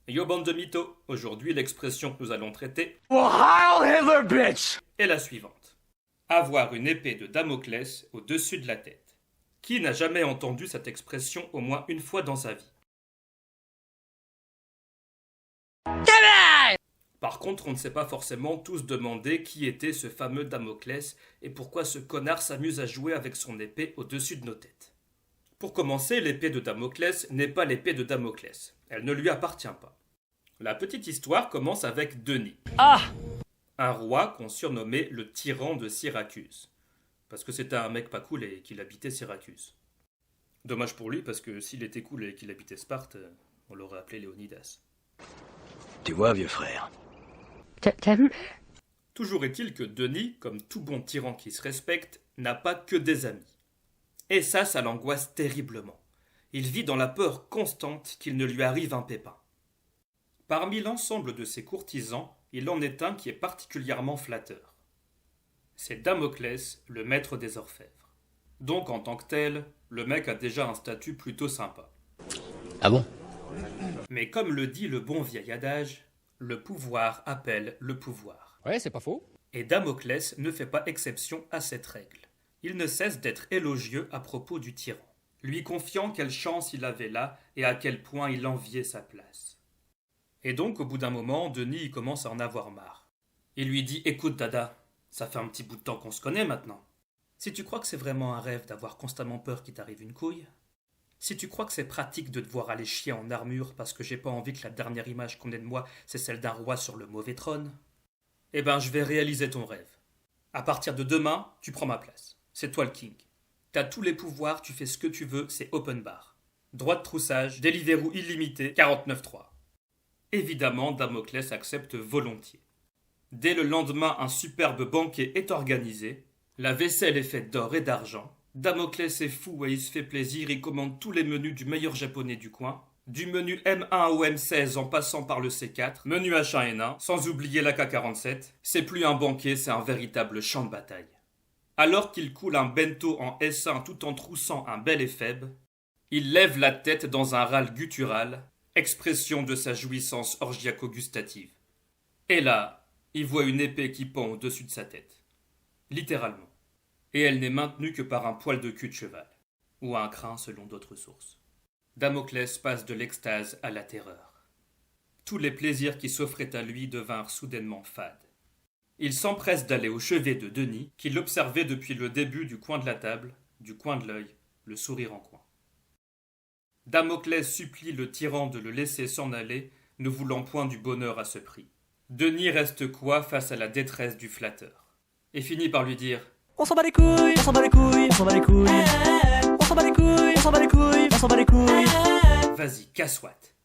Yo bande de mythos, aujourd'hui l'expression que nous allons traiter Heil Hitler, bitch! est la suivante. Avoir une épée de Damoclès au-dessus de la tête. Qui n'a jamais entendu cette expression au moins une fois dans sa vie? Par contre, on ne s'est pas forcément tous demandé qui était ce fameux Damoclès et pourquoi ce connard s'amuse à jouer avec son épée au-dessus de nos têtes. Pour commencer, l'épée de Damoclès n'est pas l'épée de Damoclès. Elle ne lui appartient pas. La petite histoire commence avec Denis. Un roi qu'on surnommait le tyran de Syracuse. Parce que c'était un mec pas cool et qu'il habitait Syracuse. Dommage pour lui parce que s'il était cool et qu'il habitait Sparte, on l'aurait appelé Léonidas. Tu vois, vieux frère. T'aimes? Toujours est-il que Denis, comme tout bon tyran qui se respecte, n'a pas que des amis. Et ça l'angoisse terriblement. Il vit dans la peur constante qu'il ne lui arrive un pépin. Parmi l'ensemble de ses courtisans, il en est un qui est particulièrement flatteur. C'est Damoclès, le maître des orfèvres. Donc en tant que tel, le mec a déjà un statut plutôt sympa. Ah bon? Mais comme le dit le bon vieil adage, le pouvoir appelle le pouvoir. Ouais, c'est pas faux. Et Damoclès ne fait pas exception à cette règle. Il ne cesse d'être élogieux à propos du tyran, lui confiant quelle chance il avait là et à quel point il enviait sa place. Et donc, au bout d'un moment, Denis commence à en avoir marre. Il lui dit « Écoute, Dada, ça fait un petit bout de temps qu'on se connaît maintenant. Si tu crois que c'est vraiment un rêve d'avoir constamment peur qu'il t'arrive une couille, si tu crois que c'est pratique de devoir aller chier en armure parce que j'ai pas envie que la dernière image qu'on ait de moi, c'est celle d'un roi sur le mauvais trône, eh ben je vais réaliser ton rêve. À partir de demain, tu prends ma place. C'est toi le king. T'as tous les pouvoirs, tu fais ce que tu veux, c'est open bar. Droit de troussage, Deliveroo illimité, 49.3. Évidemment, Damoclès accepte volontiers. Dès le lendemain, un superbe banquet est organisé. La vaisselle est faite d'or et d'argent. Damoclès est fou et il se fait plaisir, il commande tous les menus du meilleur japonais du coin. Du menu M1 au M16 en passant par le C4, menu H1N1, sans oublier l'AK-47. C'est plus un banquet, c'est un véritable champ de bataille. Alors qu'il coule un bento en S1 tout en troussant un bel éphèbe, il lève la tête dans un râle guttural, expression de sa jouissance orgiaco-gustative. Et là, il voit une épée qui pend au-dessus de sa tête. Littéralement. Et elle n'est maintenue que par un poil de cul de cheval. Ou un crin selon d'autres sources. Damoclès passe de l'extase à la terreur. Tous les plaisirs qui s'offraient à lui devinrent soudainement fades. Il s'empresse d'aller au chevet de Denis, qui l'observait depuis le début du coin de la table, du coin de l'œil, le sourire en coin. Damoclès supplie le tyran de le laisser s'en aller, ne voulant point du bonheur à ce prix. Denis reste coi face à la détresse du flatteur, et finit par lui dire On s'en bat les couilles, on s'en bat les couilles, on s'en bat les couilles. On s'en bat les couilles, on s'en bat les couilles, on s'en bat les couilles. « Vas-y, casse-watt !»